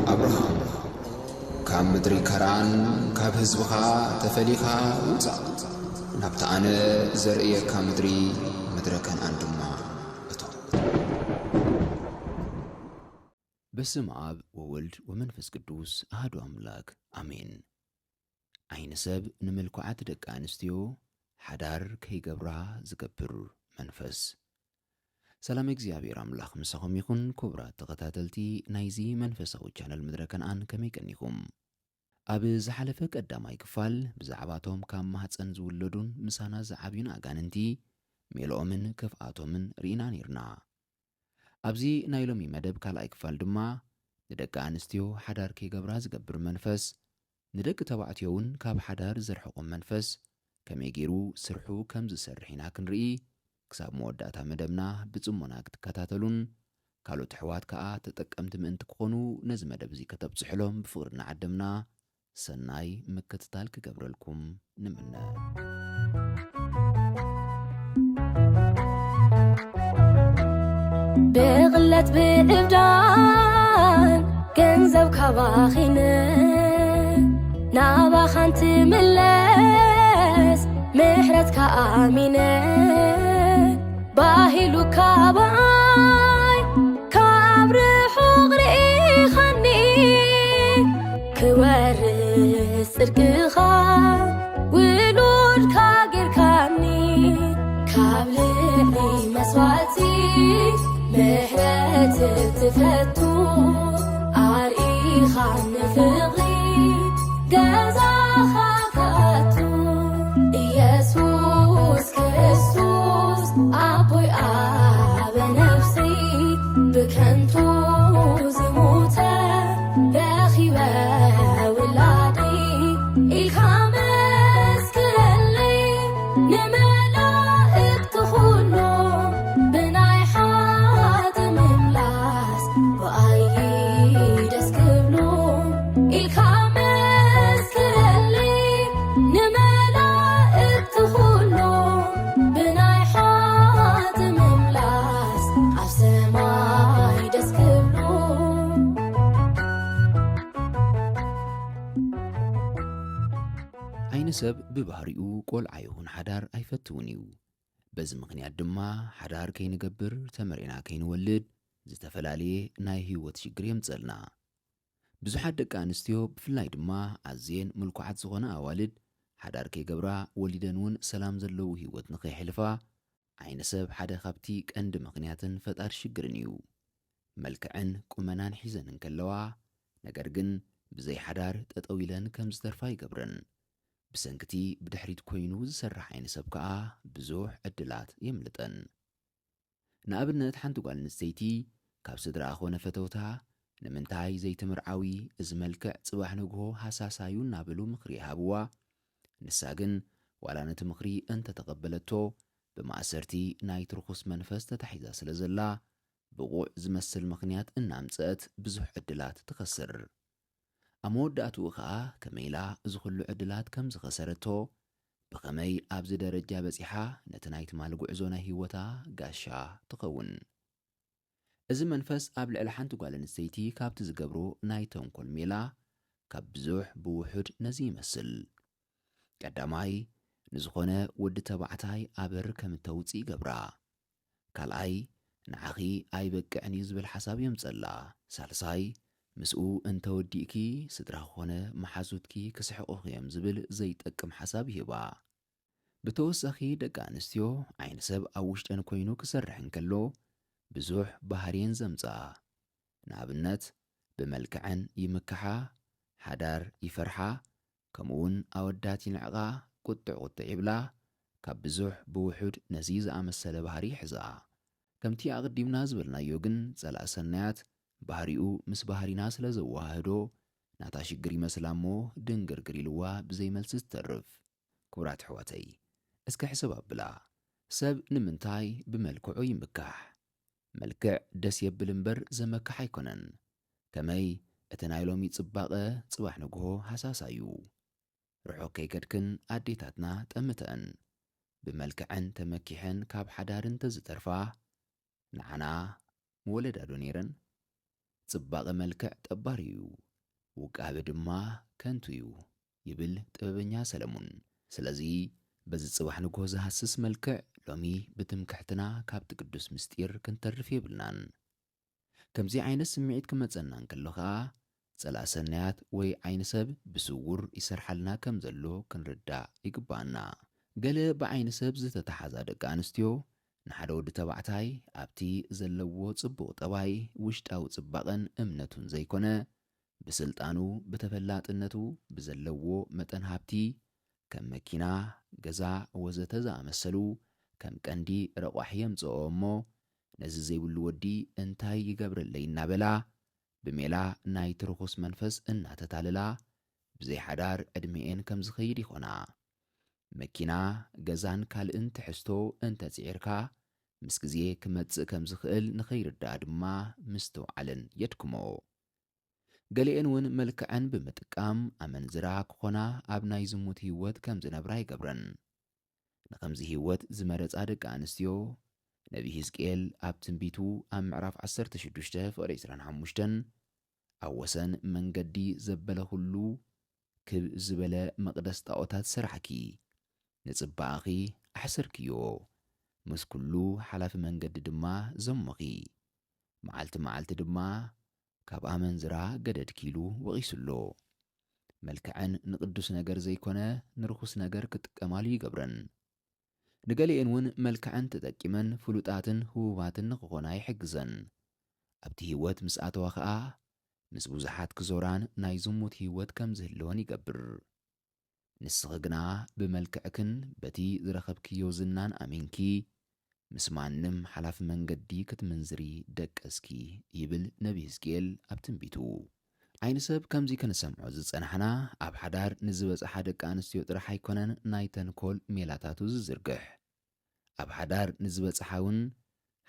أبراهام كام مدري كران كاب هزبخا تفليخا وصا نبت أنا زرئية كام مدري مدركا عندما بسم آب وولد ومنفس قدوس أهدو أملاك آمين. عين سب نملكو عتدك أنستيو حدار كي قبرها زقبر منفس سلام እግዚአብሔር አምላኽ ምስኹም ይኹን ክቡራት ተኸታተልቲ ናይዚ መንፈሳዊ ቻነል መድረክን አን ከመይ ቀኒኹም ኣብ ዝሓለፈ ቀዳማይ ክፋል ብዛዕባቶም ካብ ማህፀን ዝውለዱን ምሳና ዝዓብዩን ኣጋንንቲ ሜልኦምን ከፍኣቶምን ርኢና ነርና። ኣብዚ ናይ ሎሚ መደብ ካልኣይ ክፋል ድማ ንደቂ ኣንስትዮ ሓዳር ከይገብራ ዝገብር መንፈስ ንደቂ ተባዕትዮ እውን ካብ ሓዳር ዘርሕቖም መንፈስ ከመይ ገይሩ ስርሑ ከም ዝሰርሕ ኢና ክንርኢ ክሳብ መወዳእታ መደብና ብጽሞና ክትከታተሉን ካልኦት ኣሕዋት ከዓ ተጠቀምቲ ምእንቲ ክኾኑ ነዚ መደብ እዚ ከተብፅሕሎም ብፍቕሪ እናዓደምና ሰናይ ምክትታል ክገብረልኩም ንምነ። ብቕለት ብዕብዳን ገንዘብ ካባኺነ ናባኻን ትምለስ ምሕረት ከኣሚነ ባሂሉ ካባይ ካብ ርሑቕ ርኢኻኒ ክወርስ ጽድቅኻ ውሉድካ ጌርካኒ ካብ ልዕሊ መስዋዕቲ ምሕረት ትፈቱ ኣርኢኻ ንፍቕሪ ገዛኻ ካቱ ኢየሱስ ክርስቶስ ኣቦይ ኣበ ነፍሲ ብከንቱ ዝሙተ ረኺበ ውላዲ ኢልካ መስክረለይ ንመላእክቲ ኩሉ ብናይ ሓጢ ምምላስ ብኣይ ደስ ክብሉ ኢልካ መስክረለይ ንመላእክቲ ኩሉ ብናይ ሓጢ ምምላስ ኣብ ሰማይ ደስ ክብሉ። ዓይነ ሰብ ብባህሪኡ ቆልዓ ይኹን ሓዳር ኣይፈትውን እዩ። በዚ ምኽንያት ድማ ሓዳር ከይንገብር ተመሪዕና ከይንወልድ ዝተፈላለየ ናይ ህይወት ሽግር የምፀልና። ብዙሓት ደቂ ኣንስትዮ ብፍላይ ድማ ኣዝየን ምልኩዓት ዝኾነ ኣዋልድ ሓዳር ከይገብራ ወሊደን እውን ሰላም ዘለዎ ህይወት ንኸይሕልፋ ዓይነ ሰብ ሓደ ካብቲ ቀንዲ ምኽንያትን ፈጣሪ ሽግርን እዩ። መልክዕን ቁመናን ሒዘን እንከለዋ ነገር ግን ብዘይ ሓዳር ጠጠው ኢለን ከም ዝተርፋ ይገብረን። ብሰንክቲ ብድሕሪት ኮይኑ ዝሰርሕ ዓይነ ሰብ ከዓ ብዙሕ ዕድላት የምልጠን። ንኣብነት ሓንቲ ጓል ኣንስተይቲ ካብ ስድራ ኮነ ፈተውታ ንምንታይ ዘይትምርዓዊ እዚ መልክዕ ጽባሕ ንግሆ ሃሳሳዩ እናበሉ ምኽሪ ይሃብዋ። ንሳ ግን ዋላ ነቲ ምኽሪ እንተተቐበለቶ ብማእሰርቲ ናይ ትርኹስ መንፈስ ተታሒዛ ስለ ዘላ ብቑዕ ዝመስል ምኽንያት እናምፀአት ብዙሕ ዕድላት ትኸስር። ኣብ መወዳእትኡ ከዓ ከመይላ እዚ ኩሉ ዕድላት ከም ዝኸሰረቶ ብኸመይ ኣብዚ ደረጃ በፂሓ ነቲ ናይ ትማሊ ጉዕዞ ናይ ህይወታ ጋሻ ትኸውን። እዚ መንፈስ ኣብ ልዕሊ ሓንቲ ጓል ኣንስተይቲ ካብቲ ዝገብሮ ናይ ተንኮል ሜላ ካብ ብዙሕ ብውሑድ ነዚ ይመስል። ቀዳማይ ንዝኾነ ወዲ ተባዕታይ ኣበር ከም እተውፅእ ይገብራ። ካልኣይ ንዓኺ ኣይበቅዕን እዩ ዝብል ሓሳብ የምፀላ። ሳልሳይ ምስኡ እንተወዲእኪ ስድራ ኮነ መሓዙትኪ ክስሕቑኺ እዮም ዝብል ዘይጠቅም ሓሳብ ይህባ። ብተወሳኺ ደቂ ኣንስትዮ ዓይነ ሰብ ኣብ ውሽጠን ኮይኑ ክሰርሕ እንከሎ ብዙሕ ባህርየን ዘምፃ። ንኣብነት ብመልክዐን ይምክሓ፣ ሓዳር ይፈርሓ፣ ከምኡውን ኣወዳት ይንዕቓ፣ ቁጥዕ ቁጥዕ ይብላ። ካብ ብዙሕ ብውሑድ ነዚ ዝኣመሰለ ባህሪ ይሕዛ። ከምቲ ኣቕዲምና ዝበልናዮ ግን ጸላእ ሰናያት ባህሪኡ ምስ ባህሪና ስለ ዘዋህዶ ናታ ሽግር ይመስላ እሞ ድንግርግር ኢልዋ ብዘይ መልሲ ዝተርፍ። ክቡራት ኣሕዋተይ እስከ ሕሰብ ኣብላ ሰብ ንምንታይ ብመልክዑ ይምካሕ? መልክዕ ደስ የብል እምበር ዘመካሕ ኣይኮነን። ከመይ እቲ ናይ ሎሚ ጽባቐ ጽባሕ ንግሆ ሃሳሳዩ ርሑቕ ከይከድክን ኣዴታትና ጠምተአን። ብመልክዕን ተመኪሐን ካብ ሓዳርን ተዝተርፋ ንዓና መወለዳዶ ነይረን። ጽባቐ መልክዕ ጠባር እዩ፣ ውቃበ ድማ ከንቱ እዩ ይብል ጥበበኛ ሰለሙን። ስለዚ በዚ ጽባሕ ንጎ ዝሃስስ መልክዕ ሎሚ ብትምክሕትና ካብቲ ቅዱስ ምስጢር ክንተርፍ የብልናን። ከምዚ ዓይነት ስምዒት ክመጸና እንከሎ ኸዓ ጸላእ ሰናያት ወይ ዓይኒ ሰብ ብስውር ይሰርሓልና ከም ዘሎ ክንርዳእ ይግባአና። ገለ ብዓይኒ ሰብ ዝተተሓዛ ደቂ ኣንስትዮ ንሓደ ወዲ ተባዕታይ ኣብቲ ዘለዎ ጽቡቕ ጠባይ ውሽጣዊ ጽባቐን እምነቱን ዘይኮነ ብስልጣኑ ብተፈላጥነቱ ብዘለዎ መጠን ሃብቲ ከም መኪና፣ ገዛ ወዘተ ዝኣመሰሉ ከም ቀንዲ ረቋሕ የምጽኦ እሞ ነዚ ዘይብሉ ወዲ እንታይ ይገብረለይ እናበላ ብሜላ ናይ ትርኹስ መንፈስ እናተታልላ ብዘይ ሓዳር ዕድሜኤን ከም ዝኸይድ ይኾና። መኪና ገዛን ካልእን ትሕዝቶ እንተፂዒርካ ምስ ግዜ ክመጽእ ከም ዝኽእል ንኸይርዳእ ድማ ምስተውዓልን የድክሞ። ገሊአን እውን መልክዐን ብምጥቃም ኣመንዝራ ክኾና ኣብ ናይ ዝሙት ህይወት ከም ዝነብራ ይገብረን። ንከምዚ ህይወት ዝመረጻ ደቂ ኣንስትዮ ነቢ ሕዝቅኤል ኣብ ትንቢቱ ኣብ ምዕራፍ 16:25 ኣብ ወሰን መንገዲ ዘበለ ኩሉ ክብ ዝበለ መቕደስ ጣዖታት ስራሕኪ ንጽባቕኺ ኣሕሰርክዮ ምስ ኩሉ ሓላፊ መንገዲ ድማ ዘሞኺ መዓልቲ መዓልቲ ድማ ካብ ኣመንዝራ ገደድኪሉ ወቒሱሎ። መልክዐን ንቅዱስ ነገር ዘይኮነ ንርኩስ ነገር ክጥቀማሉ ይገብረን። ንገሊአን እውን መልክዐን ተጠቂመን ፍሉጣትን ህቡባትን ንክኾና ይሕግዘን። ኣብቲ ህይወት ምስ ኣተዋ ኸዓ ምስ ብዙሓት ክዞራን ናይ ዝሙት ህይወት ከም ዝህልወን ይገብር። ንስኺ ግና ብመልክዕክን በቲ ዝረኸብክዮ ዝናን ኣሚንኪ ምስ ማንም ሓላፊ መንገዲ ክትምንዝሪ ደቀስኪ ይብል ነቢ ሕዝቅኤል ኣብ ትንቢቱ። ዓይኒ ሰብ ከምዚ ክንሰምዖ ዝጸናሕና ኣብ ሓዳር ንዝበጽሓ ደቂ ኣንስትዮ ጥራሕ ኣይኮነን ናይ ተንኮል ሜላታቱ ዝዝርግሕ። ኣብ ሓዳር ንዝበጽሓ እውን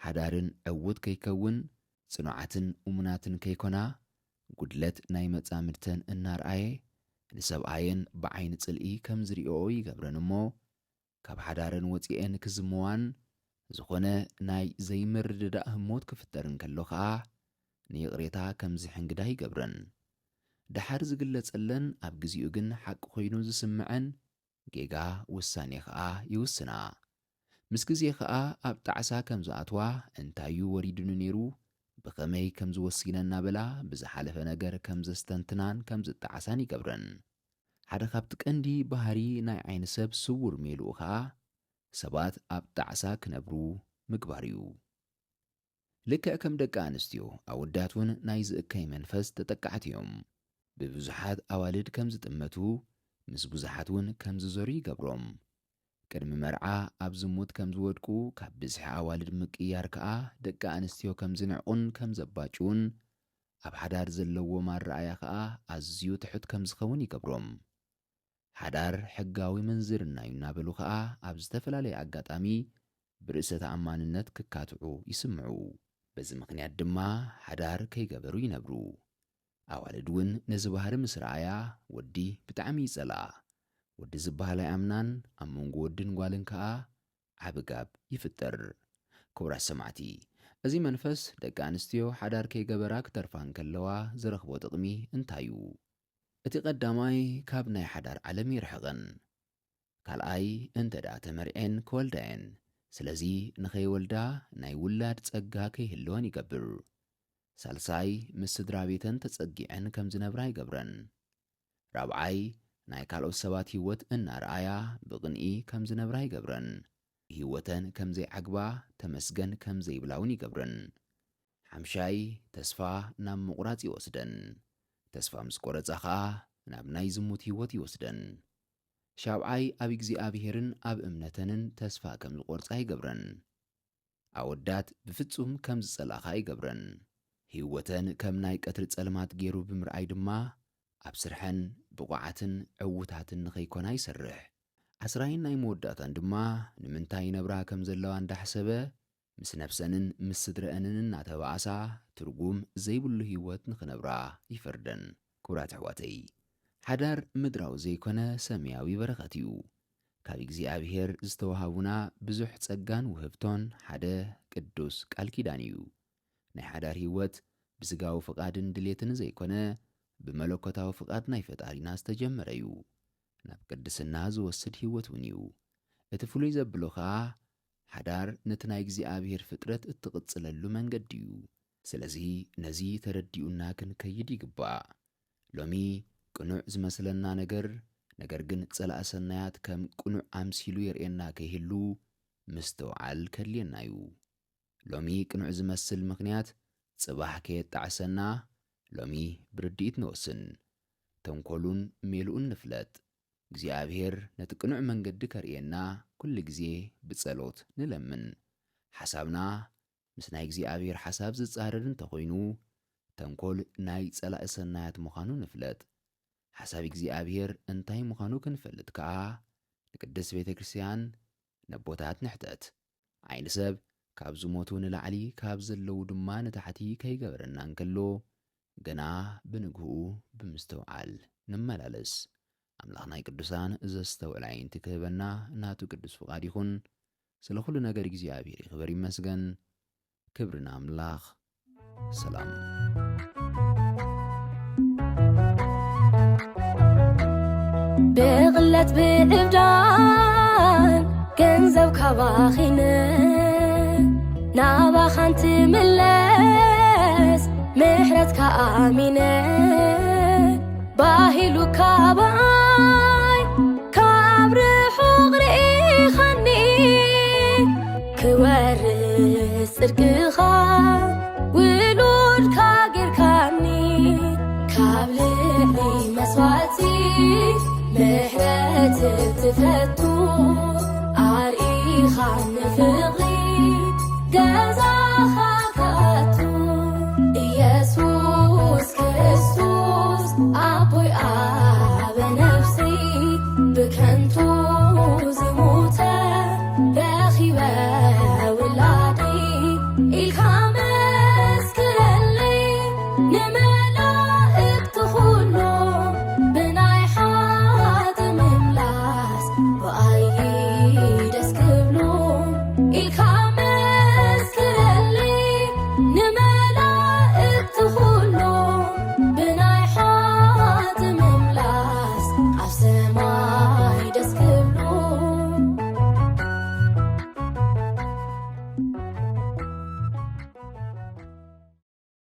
ሓዳርን ዕውት ከይከውን ጽኑዓትን እሙናትን ከይኮና ጉድለት ናይ መጻምድተን እናርኣየ ንሰብኣየን ብዓይኒ ጽልኢ ከም ዝሪኦ ይገብረን እሞ ካብ ሓዳረን ወፂአን ክዝምዋን ዝኾነ ናይ ዘይምርድዳእ ህሞት ክፍጠር እንከሎ ኸዓ ንይቕሬታ ከም ዝሕንግዳ ይገብረን። ድሓር ዝግለጸለን ኣብ ግዚኡ ግን ሓቂ ኮይኑ ዝስምዐን ጌጋ ውሳኔ ኸዓ ይውስና። ምስ ግዜ ኸዓ ኣብ ጣዕሳ ከም ዝኣትዋ እንታዩ ወሪድኑ ነይሩ ብኸመይ ከም ዝወሲነ እናበላ ብዝሓለፈ ነገር ከም ዘስተንትናን ከም ዝጣዓሳን ይገብረን። ሓደ ካብቲ ቀንዲ ባህሪ ናይ ዓይኒ ሰብ ስውር ሜልኡ ኸዓ ሰባት ኣብ ጣዕሳ ክነብሩ ምግባር እዩ። ልክዕ ከም ደቂ ኣንስትዮ ኣወዳት እውን ናይ ዝእከይ መንፈስ ተጠቃዕቲ እዮም። ብብዙሓት ኣዋልድ ከም ዝጥመቱ ምስ ብዙሓት እውን ከም ዝዘሩ ይገብሮም። ቅድሚ መርዓ ኣብ ዝሙት ከም ዝወድቁ ካብ ብዝሒ ኣዋልድ ምቅያር ከዓ ደቂ ኣንስትዮ ከም ዝንዕቑን ከም ዘባጭውን ኣብ ሓዳር ዘለዎ ማረኣያ ከዓ ኣዝዩ ትሑት ከም ዝኸውን ይገብሮም። ሓዳር ሕጋዊ መንዝርና እዩ እናበሉ ከዓ ኣብ ዝተፈላለየ ኣጋጣሚ ብርእሰ ተኣማንነት ክካትዑ ይስምዑ። በዚ ምኽንያት ድማ ሓዳር ከይገበሩ ይነብሩ። ኣዋልድ እውን ነዚ ባህሪ ምስ ረኣያ ወዲ ብጣዕሚ ይጸልኣ። ወዲ ዝበሃል ኣይኣምናን። ኣብ መንጎ ወድን ጓልን ከዓ ዓብጋብ ይፍጠር። ክቡራት ሰማዕቲ፣ እዚ መንፈስ ደቂ ኣንስትዮ ሓዳር ከይገበራ ክተርፋ እንከለዋ ዝረኽቦ ጥቕሚ እንታይ እዩ? እቲ ቀዳማይ ካብ ናይ ሓዳር ዓለም ይርሕቐን። ካልኣይ እንተ ደኣ ተመርዐን ክወልዳየን፣ ስለዚ ንኸይወልዳ ናይ ውላድ ጸጋ ከይህልወን ይገብር። ሳልሳይ ምስ ስድራ ቤተን ተጸጊዐን ከም ዝነብራ ይገብረን። ራብዓይ ናይ ካልኦት ሰባት ህይወት እናረኣያ ብቕንኢ ከም ዝነብራ ይገብረን። ህይወተን ከም ዘይዓግባ ተመስገን ከም ዘይብላውን ይገብረን። ሓምሻይ ተስፋ ናብ ምቑራጽ ይወስደን። ተስፋ ምስ ቆረጻ ኸዓ ናብ ናይ ዝሙት ህይወት ይወስደን። ሻብዓይ ኣብ እግዚኣብሔርን ኣብ እምነተንን ተስፋ ከም ዝቆርጻ ይገብረን። ኣወዳት ብፍጹም ከም ዝጸልኣኻ ይገብረን። ህይወተን ከም ናይ ቀትሪ ጸልማት ገይሩ ብምርኣይ ድማ ኣብ ስርሐን ብቑዓትን ዕውታትን ንኸይኮና ይሰርሕ። ዓስራይን ናይ መወዳእታን ድማ ንምንታይ ነብራ ከም ዘለዋ እንዳሕሰበ ምስ ነፍሰንን ምስ ስድረአንን እናተባኣሳ ትርጉም ዘይብሉ ህይወት ንኽነብራ ይፈርደን። ክቡራት ኣሕዋተይ፣ ሓዳር ምድራዊ ዘይኮነ ሰማያዊ በረኸት እዩ። ካብ እግዚኣብሔር ዝተዋሃቡና ብዙሕ ጸጋን ውህብቶን ሓደ ቅዱስ ቃል ኪዳን እዩ። ናይ ሓዳር ህይወት ብስጋዊ ፍቓድን ድሌትን ዘይኮነ ብመለኮታዊ ፍቓድ ናይ ፈጣሪና ዝተጀመረ እዩ። ናብ ቅድስና ዝወስድ ህይወት እውን እዩ። እቲ ፍሉይ ዘብሎ ከዓ ሓዳር ነቲ ናይ እግዚኣብሔር ፍጥረት እትቕጽለሉ መንገዲ እዩ። ስለዚ ነዚ ተረዲኡና ክንከይድ ይግባእ። ሎሚ ቅኑዕ ዝመስለና ነገር ግን ጸላእ ሰናያት ከም ቅኑዕ ኣምሲሉ የርኤና ከይህሉ ምስትውዓል ከድልየና እዩ። ሎሚ ቅኑዕ ዝመስል ምኽንያት ጽባሕ ከየጣዕሰና ሎሚ ብርድኢት ንወስን፣ ተንኰሉን ሜልኡን ንፍለጥ። እግዚኣብሔር ነቲ ቅኑዕ መንገዲ ከርኤና ኩሉ ግዜ ብጸሎት ንለምን። ሓሳብና ምስ ናይ እግዚኣብሔር ሓሳብ ዝጻረር እንተኾይኑ ተንኰል ናይ ጸላእ ሰናያት ምዃኑ ንፍለጥ። ሓሳብ እግዚኣብሔር እንታይ ምዃኑ ክንፈልጥ ከዓ ንቅድስት ቤተ ክርስቲያን ነቦታት ንሕተት። ዓይኒ ሰብ ካብ ዝሞቱ ንላዕሊ ካብ ዘለዉ ድማ ንታሕቲ ከይገበረና እንከሎ ገና ብንግኡ ብምስትውዓል ንመላለስ። ኣምላኽ ናይ ቅዱሳን ዘስተውዕል ዓይንቲ ክህበና ናቱ ቅዱስ ፍቓድ ይኹን። ስለ ኩሉ ነገር እግዚኣብሔር ይኽበር ይመስገን። ክብሪ ንኣምላኽ። ሰላም። ብቕለት ብእብዳን ገንዘብ ካባኺነ ናባኻን ትምለስ ምሕረት ከኣሚነ ባሂሉ ካባይ ካብ ርሑቕ ርኢኻኒ ክወርስ ጽድቅኻ ውሉድካ ጌርካኒ ካብ ልዕሊ መስዋዕቲ ምሕረት ትፈቱ ኣርኢኻ ንፍቕሪ ገዛ